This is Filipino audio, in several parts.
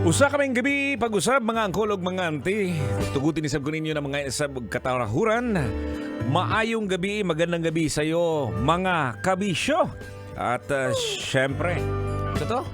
Usa kaming gabi pag-usab mga angkol ug mga auntie. Tugutin isab ko ninyo na mga isab katarahuran. Maayong gabi, magandang gabi sa iyo mga kabisyo. At syempre, ito to?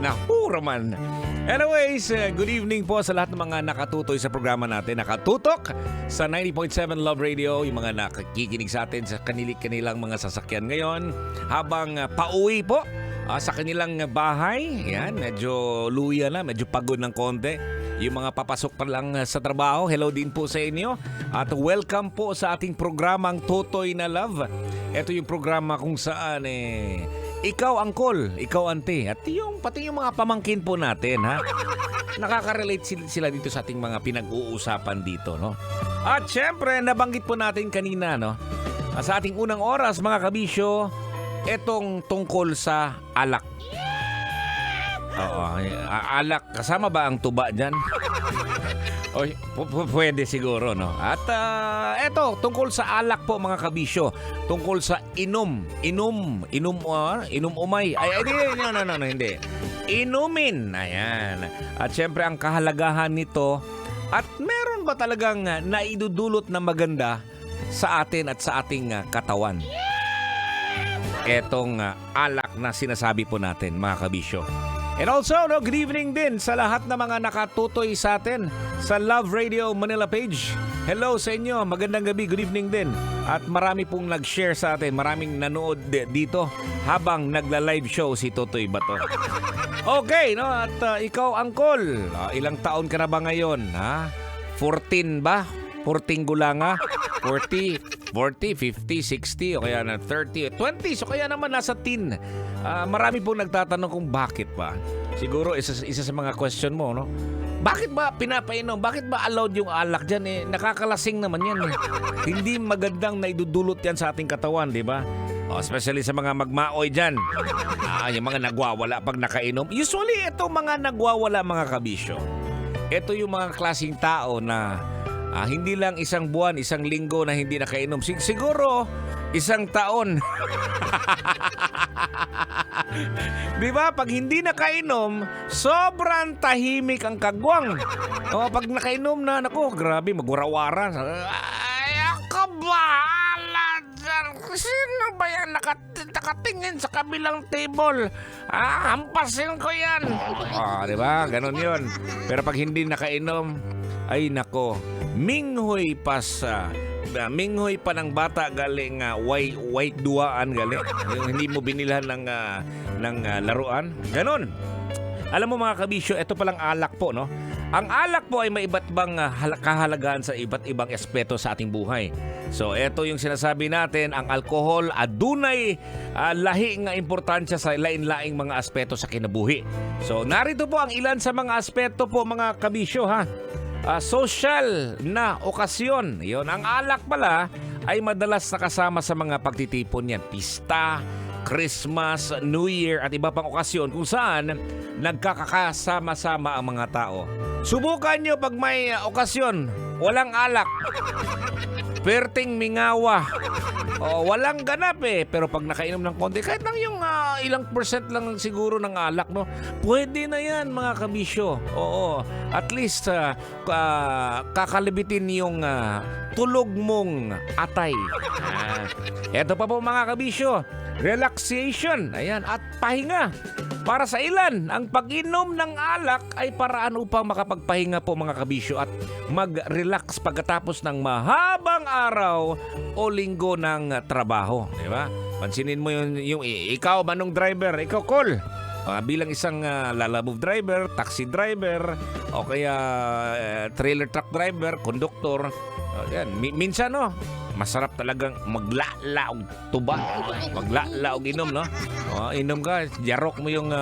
Nahura man. Anyways, good evening po sa lahat ng mga nakatutoy sa programa natin. Nakatutok sa 90.7 Love Radio, yung mga nakikinig sa atin sa kanilang mga sasakyan ngayon. Habang pauwi po sa kanilang bahay, yan, medyo luya na, medyo pagod ng konti. Yung mga papasok pa lang sa trabaho, hello din po sa inyo. At welcome po sa ating programang Totoy na Love. Ito yung programa kung saan ikaw angkol, ikaw ante, at pati yung mga pamangkin po natin, ha? Nakaka-relate sila dito sa ating mga pinag-uusapan dito, no? At syempre, nabanggit po natin kanina, no? Sa ating unang oras, mga kabisyo, etong tungkol sa alak. Oo, alak. Kasama ba ang tuba dyan? O, pwede siguro, no? At eto, tungkol sa alak po, mga kabisyo. Tungkol sa inom umay. Hindi. Inumin. Ayan. At syempre, ang kahalagahan nito. At meron ba talagang naidudulot na maganda sa atin at sa ating katawan? Etong alak na sinasabi po natin, mga kabisyo. And also, good evening din sa lahat ng mga nakatutoy sa atin sa Love Radio Manila page. Hello sa inyo, magandang gabi, good evening din. At marami pong nag-share sa atin, maraming nanood dito habang nagla-live show si Totoy Bato. Okay, no? At ikaw, Angkol, ilang taon ka na ba ngayon? Ha? 14 ba? 14 gulanga? 40, 50, 60, o kaya na 30, 20, so kaya naman nasa teen. Marami pong nagtatanong kung bakit ba. Siguro isa sa mga question mo, no? Bakit ba pinapainom? Bakit ba allowed yung alak dyan? Nakakalasing naman yan. Hindi magandang naidudulot yan sa ating katawan, di ba? Especially sa mga magmaoy dyan. Yung mga nagwawala pag nakainom. Usually, ito mga nagwawala, mga kabisyo. Ito yung mga klaseng tao na hindi lang isang buwan, isang linggo na hindi nakainom. Siguro, isang taon. Di ba? Pag hindi nakainom, sobrang tahimik ang kagwang. Pag nakainom na, naku, grabe, magwarawaran. Ay, ako bahala dyan. Sino ba yan nakatingin sa kabilang table? Hampasin ko yan. Di ba? Ganon yun. Pero pag hindi nakainom, ay nako, minghoy pa ng bata galing white duaan galing. Yung hindi mo binilhan ng laruan. Ganon. Alam mo, mga kabisyo, ito palang alak po, no? Ang alak po ay may iba't ibang kahalagahan sa iba't ibang aspeto sa ating buhay. So, ito yung sinasabi natin, ang alkohol adunay lahi nga importansya sa lain-laing mga aspeto sa kinabuhi. So, narito po ang ilan sa mga aspeto po, mga kabisyo, ha? Social na okasyon. Yon, ang alak pala ay madalas nakasama sa mga pagtitipon yan. Pista, Christmas, New Year at iba pang okasyon kung saan nagkakasama-sama ang mga tao. Subukan nyo pag may okasyon, walang alak. Perting mingawa. Walang ganap pero pag nakainom ng konti, kahit lang yung ilang percent lang siguro ng alak, no? Pwede na yan, mga kabisyo. Oo, at least kakalibitin yung tulog mong atay. Eto pa po, mga kabisyo, relaxation, ayan, at pahinga. Para sa ilan, ang pag-inom ng alak ay paraan upang makapagpahinga po, mga kabisyo, at mag-relax pagkatapos ng mahabang araw o linggo ng trabaho, di ba? Pansinin mo yung ikaw, manong driver, ikaw, Col. Bilang isang lalamove driver, taxi driver, o kaya trailer truck driver, conductor, yan. Minsan, no, masarap talagang maglaog tuba. Maglaog inom, no? Inom ka, jarok mo yung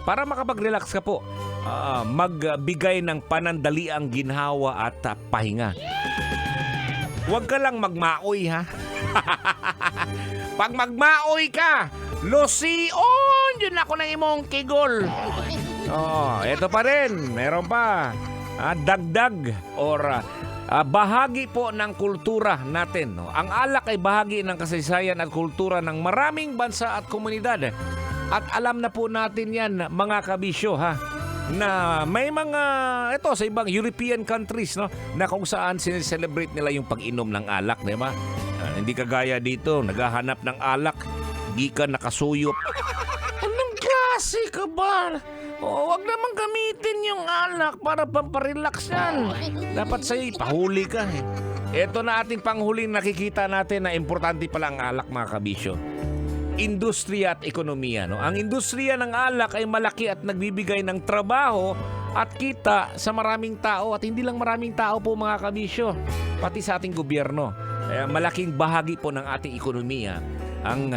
para makapag-relax ka po. Magbigay ng panandaliang ginhawa at pahinga. Huwag ka lang magmaoy, ha? Pag magmaoy ka, lusion yun ako ng imong kigol. Eto pa rin, meron pa. Dagdag or bahagi po ng kultura natin, no? Ang alak ay bahagi ng kasaysayan at kultura ng maraming bansa at komunidad. At alam na po natin yan, mga kabisyo, ha, na may mga, ito sa ibang European countries, no, na kung saan sineselebrate nila yung pag-inom ng alak, di ba? Hindi kagaya dito, naghahanap ng alak, di ka nakasuyop. Anong klase ka ba? Wag naman gamitin yung alak para pamparelax yan. Dapat sa'yo, pahuli ka. Ito na ating panghuling nakikita natin na importante pala ang alak, mga kabisyo. Industriya at ekonomiya. No? Ang industriya ng alak ay malaki at nagbibigay ng trabaho at kita sa maraming tao at hindi lang maraming tao po, mga kabisyo, pati sa ating gobyerno. Malaking bahagi po ng ating ekonomiya ang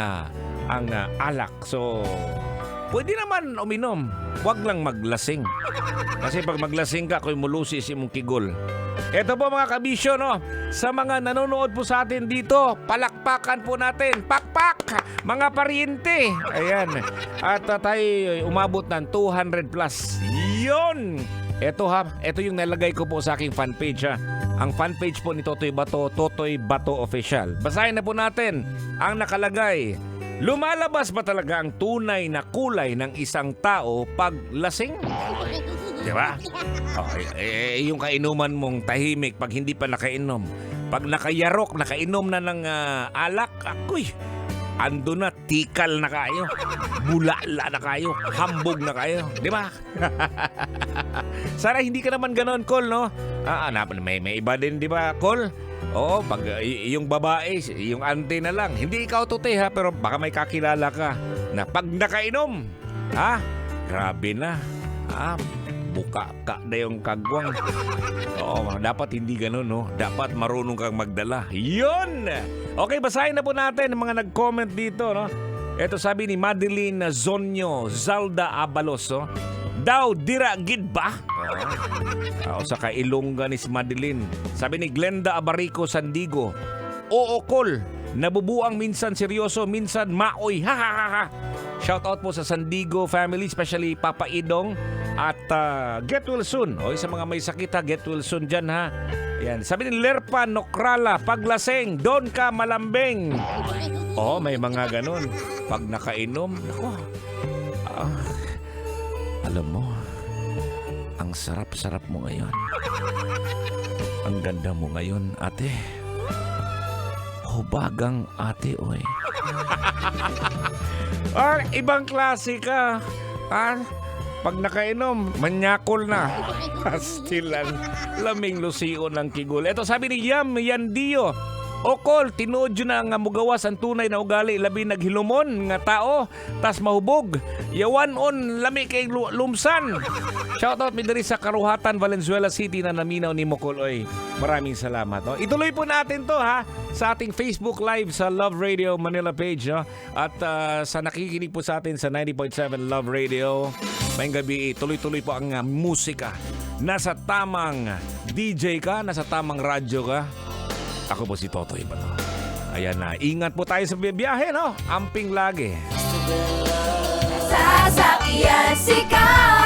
alak. So, pwede naman uminom, wag lang maglasing. Kasi pag maglasing ka, kung mulusis yung kigol. Ito po, mga kabisyo, no? Sa mga nanonood po sa atin dito, palakpakan po natin. Pakpak! Mga pariente. Ayan. At tayo umabot ng 200 plus. Yun! Ito yung nalagay ko po sa aking fanpage, ha. Ang fanpage po ni Totoy Bato Official. Basahin na po natin ang nakalagay. Lumalabas ba talaga ang tunay na kulay ng isang tao pag lasing? Diba? Yung kainuman mong tahimik pag hindi pa nakainom. Pag nakayarok, nakainom na ng alak, ako'y, ando na, tikal na kayo. Bulala na kayo. Hambog na kayo. Diba? Sana hindi ka naman ganon, Col, no? May iba din, diba, Col? Oo, pag yung babae, yung auntie na lang. Hindi ikaw tuti, ha, pero baka may kakilala ka na pag nakainom, ha? Grabe na. Buka ka na yung kagwang. Oo, dapat hindi ganun, no? Dapat marunong kang magdala. Yun! Okay, basahin na po natin ang mga nag-comment dito, no? Ito sabi ni Madeline Zonyo Zalda Abalos, no? Daw dira gid ba? Sa kailongga ni Madeline. Sabi ni Glenda Abarico Sandigo, oo, Col, nabubuang minsan seryoso, minsan maoy. Ha ha ha ha. Shout out po sa Sandigo family, especially Papa Idong at get well soon. Sa mga may sakit, ha, get well soon dyan, ha. Yan. Sabi ni Lerpa Nokrala, paglaseng, doon ka malambing. May mga ganun. Pag nakainom, alam mo, ang sarap-sarap mo ngayon. Ang ganda mo ngayon, ate. Hubagang ate, oy. Ibang klase ka. Pag nakainom, manyakol na. Pastilan. Laming lusion ng kigul. Ito sabi ni Yam Yandio, Okol, tinuod yun na nga mugawas ang tunay na ugali, labi naghilumon nga tao, tas mahubog. Yawan on, lami kay lumsan. Shoutout mi diri sa Karuhatan, Valenzuela City na naminaw ni Mokoloy. Maraming salamat. No? Ituloy po natin to, ha, sa ating Facebook Live sa Love Radio Manila page. No? At sa nakikinig po sa atin sa 90.7 Love Radio. Mayang gabi, tuloy-tuloy po ang musika. Nasa tamang DJ ka, nasa tamang radyo ka. Ako po si Totoy Bato. Ayan na, ingat po tayo sa biyahe, no? Amping lagi. Sasakyan si Ka.